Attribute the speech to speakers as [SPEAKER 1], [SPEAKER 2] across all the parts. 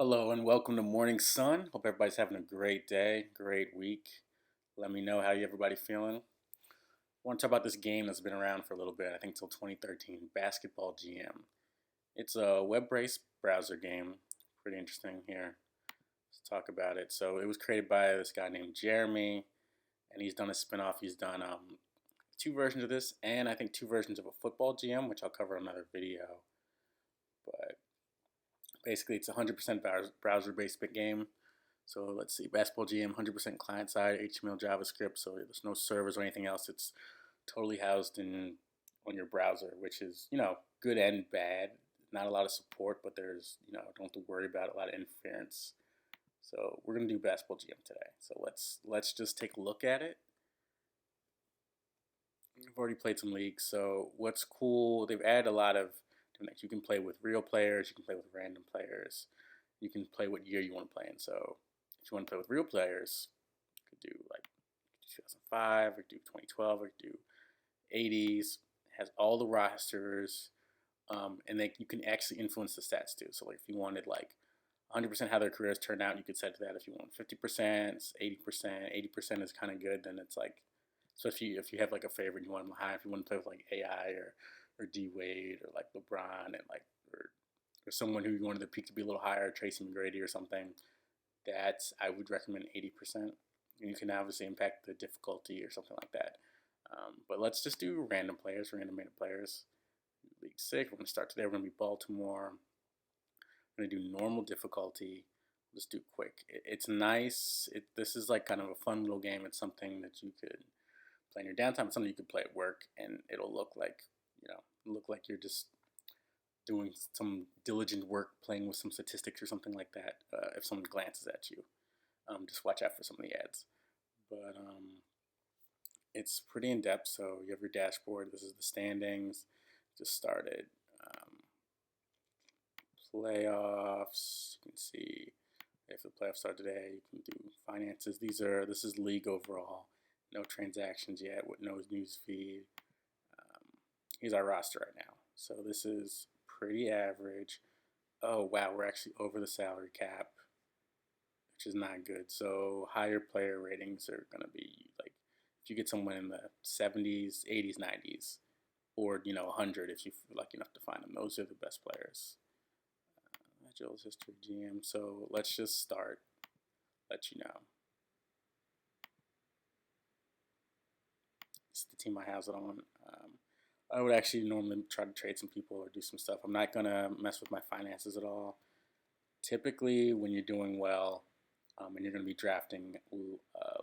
[SPEAKER 1] Hello and welcome to Morning Sun. Hope everybody's having a great day, great week. Let me know how everybody feeling. I want to talk about this game that's been around for a little bit. I think till 2013, Basketball GM. It's a web-based browser game. Pretty interesting here. Let's talk about it. So it was created by this guy named Jeremy, and he's done a spin-off. He's done two versions of this, and I think two versions of a football GM, which I'll cover in another video. But basically, it's a 100% browser-based game. So let's see, Basketball GM, 100% client side, HTML, JavaScript. So there's no servers or anything else. It's totally housed in on your browser, which is good and bad. Not a lot of support, but there's don't have to worry about a lot of interference. So we're gonna do Basketball GM today. So let's just take a look at it. I've already played some leagues. So what's cool? They've added a lot of different things. You can play with real players. You can play with random players. You can play what year you want to play in. So if you want to play with real players, you could do like 2005, or do 2012, or do 80s. It has all the rosters, and then you can actually influence the stats too. So like if you wanted like 100% how their careers turned out, you could set that. If you want 50%, 80%, 80% is kind of good. Then it's like, so if you have like a favorite, you want them high. If you want to play with like AI or D Wade or like LeBron and like or someone who you wanted the peak to be a little higher, Tracy McGrady or something, that's I would recommend 80%. You can obviously impact the difficulty or something like that. But let's just do random players, randomated players. League 6, we're going to start today. We're going to be Baltimore. We're going to do normal difficulty. Let's do quick. It's nice. This is like kind of a fun little game. It's something that you could play in your downtime. It's something you could play at work, and it'll look like you're just doing some diligent work, playing with some statistics or something like that. If someone glances at you, just watch out for some of the ads. But it's pretty in depth. So you have your dashboard. This is the standings. Just started. Playoffs. You can see if the playoffs start today. You can do finances. This is league overall. No transactions yet. With no news feed. Here's our roster right now. So this is pretty average. Oh wow, we're actually over the salary cap, which is not good. So higher player ratings are gonna be like if you get someone in the 70s, 80s, 90s, or 100 if you're lucky enough to find them. Those are the best players. Joel's history GM. So let's just start. Let you know. It's the team I have it on. I would actually normally try to trade some people or do some stuff. I'm not gonna mess with my finances at all. Typically, when you're doing well and you're gonna be drafting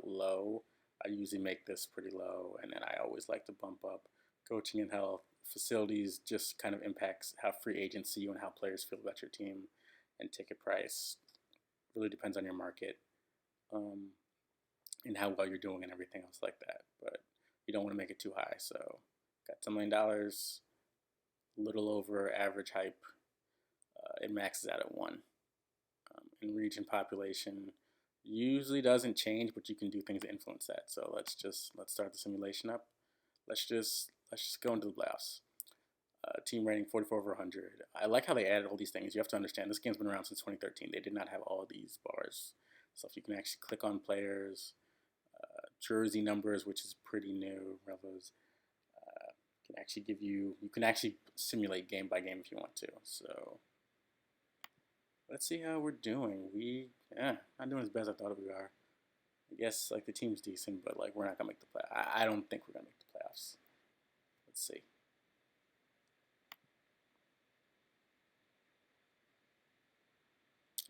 [SPEAKER 1] low, I usually make this pretty low, and then I always like to bump up. Coaching and health, facilities just kind of impacts how free agents see you and how players feel about your team, and ticket price really depends on your market and how well you're doing and everything else like that. But you don't want to make it too high. So got $10 million, little over average hype. It maxes out at 1. In region population usually doesn't change, but you can do things to influence that. So let's start the simulation up. Let's just go into the playoffs. Team rating 44 over 100. I like how they added all these things. You have to understand this game's been around since 2013. They did not have all of these bars. Stuff you can actually click on players, jersey numbers, which is pretty new. Relevos can actually give you. You can actually simulate game by game if you want to. So let's see how we're doing. Not doing as bad as I thought we are. I guess like the team's decent, but like we're not gonna make the play. I don't think we're gonna make the playoffs. Let's see.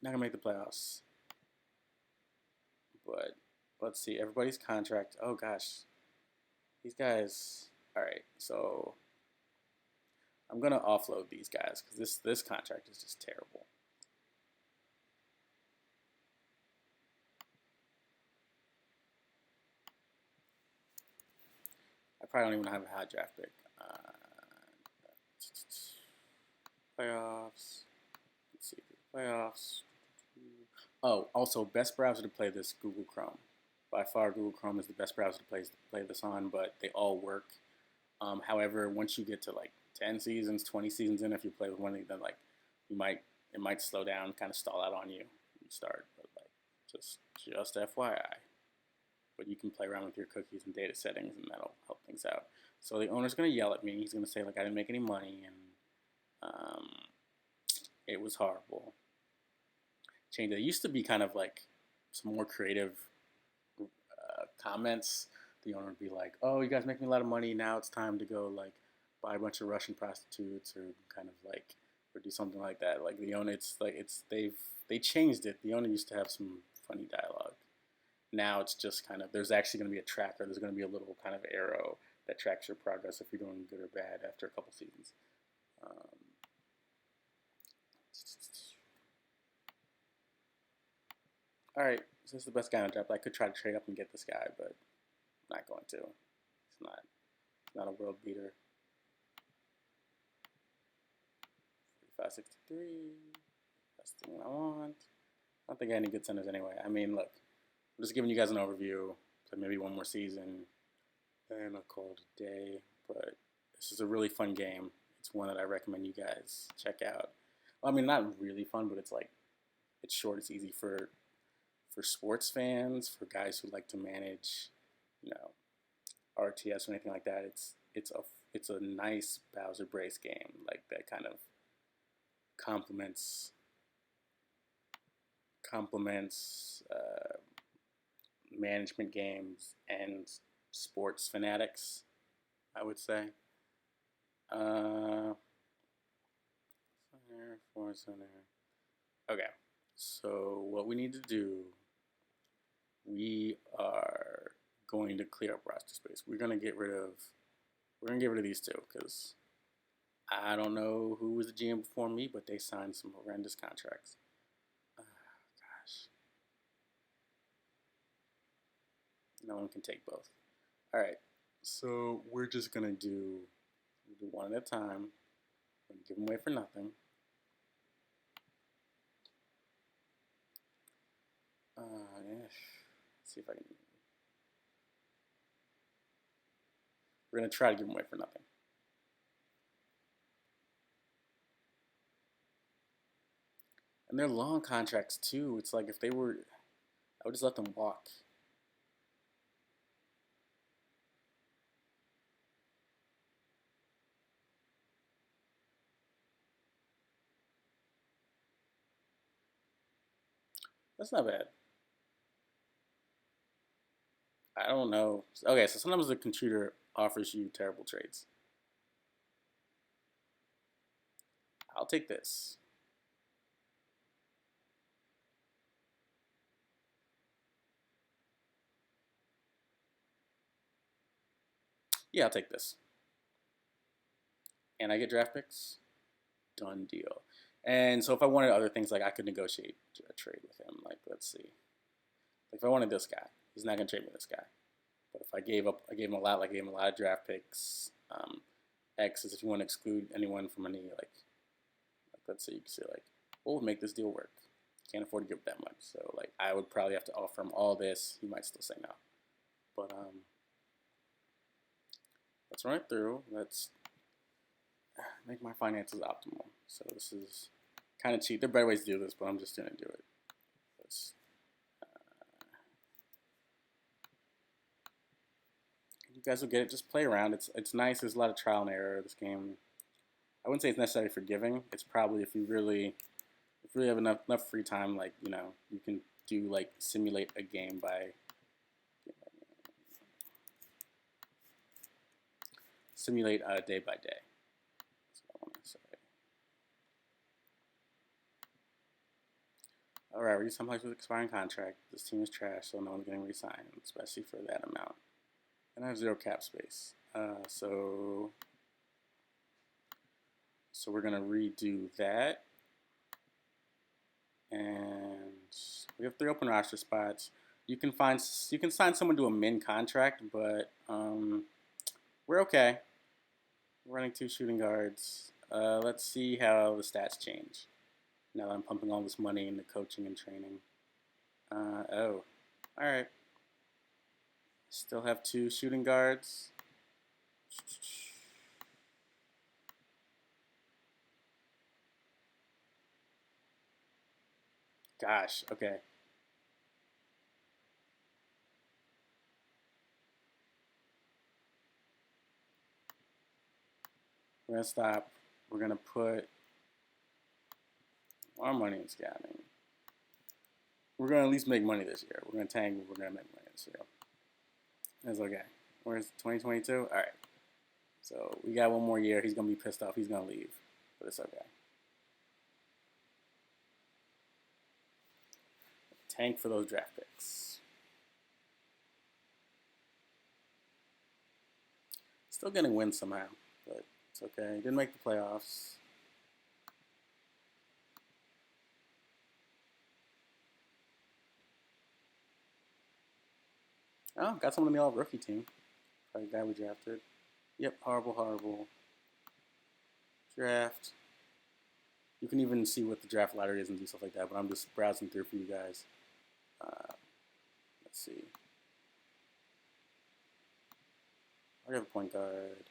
[SPEAKER 1] Not gonna make the playoffs, but let's see. Everybody's contract. Oh gosh, these guys. All right, so I'm gonna offload these guys because this contract is just terrible. I probably don't even have a high draft pick. Playoffs. Let's see. Playoffs. Oh, also, best browser to play this, Google Chrome. By far, Google Chrome is the best browser to play this on, but they all work. However, once you get to like 10 seasons, 20 seasons in, if you play with one of them, like you might it might slow down, kind of stall out on you when you start. But like, just FYI. But you can play around with your cookies and data settings, and that'll help things out. So the owner's gonna yell at me. He's gonna say like I didn't make any money and um, it was horrible. Change. It used to be kind of like some more creative comments. The owner would be like, "Oh, you guys make me a lot of money. Now it's time to go like buy a bunch of Russian prostitutes or kind of like or do something like that." Like the owner, it's like they changed it. The owner used to have some funny dialogue. Now it's just kind of there's actually going to be a tracker. There's going to be a little kind of arrow that tracks your progress if you're doing good or bad after a couple seasons. Um, all right, so this is the best guy on the draft. I could try to trade up and get this guy, but I'm not going to. It's not a world beater. 4563. That's the one I want. I don't think I have any good centers anyway. I mean, look, I'm just giving you guys an overview. Play maybe one more season, and I'll call it a day. But this is a really fun game. It's one that I recommend you guys check out. Well, I mean, not really fun, but it's like it's short. It's easy for sports fans, for guys who like to manage, you know, RTS or anything like that. It's a nice Bowser Brace game, like that kind of complements management games and sports fanatics, I would say. Center. Okay, so what we need to do, we are going to clear up roster space. We're gonna get rid of these two because I don't know who was the GM before me, but they signed some horrendous contracts. Gosh. No one can take both. All right, so we're just gonna do one at a time. I'm gonna give them away for nothing. Let's see if I can. We're gonna try to give them away for nothing. And they're long contracts too. It's like if they were, I would just let them walk. That's not bad. I don't know. Okay, so sometimes the computer offers you terrible trades. I'll take this. Yeah, I'll take this. And I get draft picks. Done deal. And so if I wanted other things, like I could negotiate a trade with him. Like, let's see. Like if I wanted this guy, he's not gonna trade me this guy. But if I gave him a lot. Like I gave him a lot of draft picks. X is if you want to exclude anyone from any like let's say you can say like, we'll make this deal work. Can't afford to give that much. So like I would probably have to offer him all this. He might still say no. But let's run it through. Let's make my finances optimal. So this is kind of cheap. There are better ways to do this, but I'm just going to do it. You guys will get it. Just play around. It's nice. There's a lot of trial and error. This game, I wouldn't say it's necessarily forgiving. It's probably if you really have enough free time, like you know, you can do like simulate a game by simulate day by day. That's what I want to say. All right, we're someplace with expiring contract. This team is trash, so no one's getting re-signed, especially for that amount. And I have 0 cap space. So we're gonna redo that. And we have 3 open roster spots. You can sign someone to a min contract, but we're okay. We're running 2 shooting guards. Let's see how the stats change now that I'm pumping all this money into coaching and training. Oh, all right. Still have 2 shooting guards. Gosh, okay. We're gonna stop. We're gonna put our money in scouting. We're gonna at least make money this year. We're gonna tank. We're gonna make money this year. That's okay. Where's 2022? All right. So we got one more year. He's gonna be pissed off. He's gonna leave, but it's okay. Tank for those draft picks. Still getting wins somehow, but it's okay. Didn't make the playoffs. Oh, got someone in the all-rookie team. Probably the guy we drafted. Yep, horrible. Draft. You can even see what the draft lottery is and do stuff like that, but I'm just browsing through for you guys. Let's see. I have a point guard.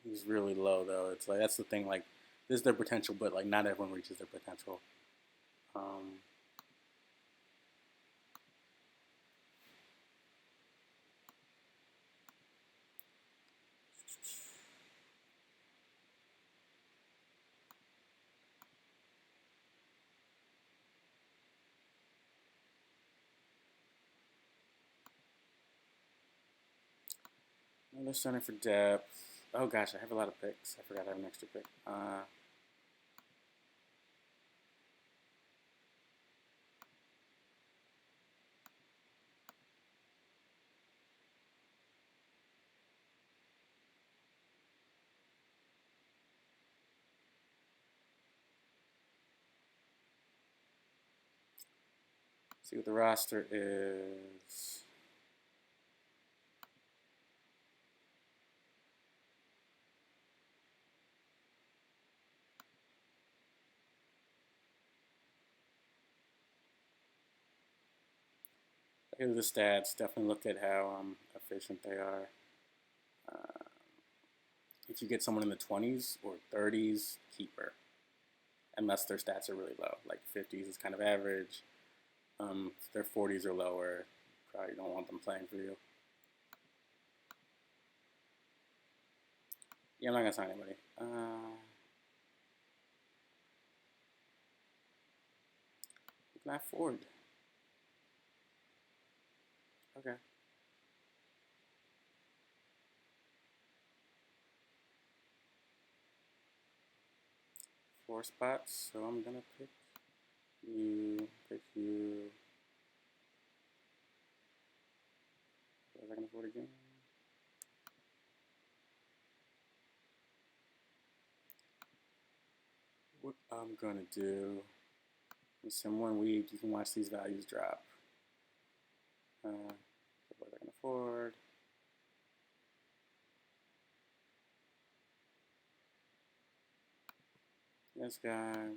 [SPEAKER 1] He's really low though. It's like that's the thing. Like, this is their potential, but like not everyone reaches their potential. Um, Another center for depth. Oh gosh, I have a lot of picks. I forgot I have an extra pick. See what the roster is. Here's the stats. Definitely look at how efficient they are. Uh, if you get someone in the 20s or 30s, keeper. Unless their stats are really low. Like 50s is kind of average. If their 40s or lower, probably don't want them playing for you. Yeah, I'm not going to sign anybody. Matt Ford. Okay. 4 spots, so I'm gonna pick you. Was I gonna afford again? What I'm gonna do is in 1 week you can watch these values drop. What I can afford. This guy.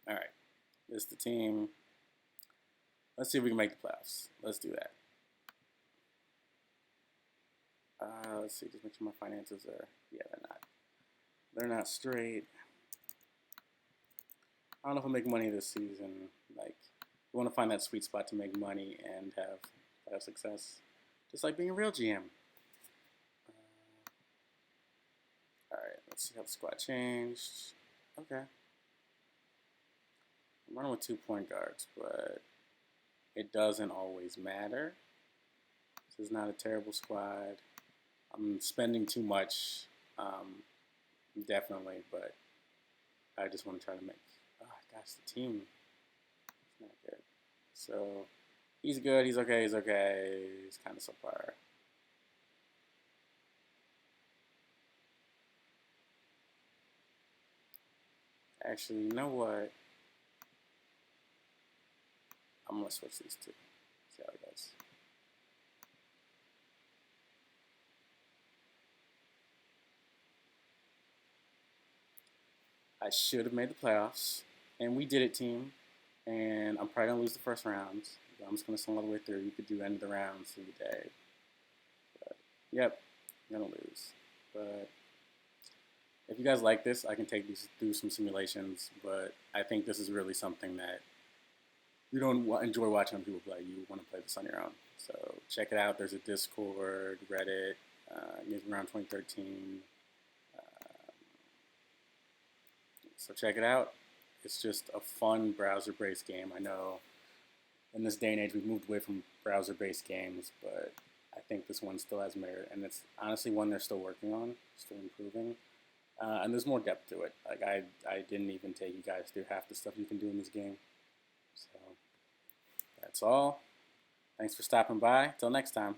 [SPEAKER 1] All right, this is the team. Let's see if we can make the playoffs. Let's do that. Let's see, just make sure my finances are. Yeah, they're not. They're not straight. I don't know if I'll make money this season. Like, you want to find that sweet spot to make money and have success, just like being a real GM. All right, let's see how the squad changed. Okay, I'm running with 2 point guards, but it doesn't always matter. This is not a terrible squad. I'm spending too much, definitely, but I just want to try to make. Oh gosh, the team is not good. So he's good. He's okay. He's okay. He's kind of subpar. Actually, you know what? I'm gonna switch these two. See how it goes. I should have made the playoffs, and we did it, team. And I'm probably gonna lose the first round. I'm just gonna swing all the way through. You could do end of the rounds through the day. But, yep, I'm gonna lose. But if you guys like this, I can take these through some simulations, but I think this is really something that you don't enjoy watching people play. You want to play this on your own. So check it out. There's a Discord, Reddit, maybe around 2013. So check it out. It's just a fun browser-based game. I know in this day and age we've moved away from browser-based games, but I think this one still has merit, and it's honestly one they're still working on, still improving. And there's more depth to it. Like I didn't even take you guys through half the stuff you can do in this game. So that's all. Thanks for stopping by. Till next time.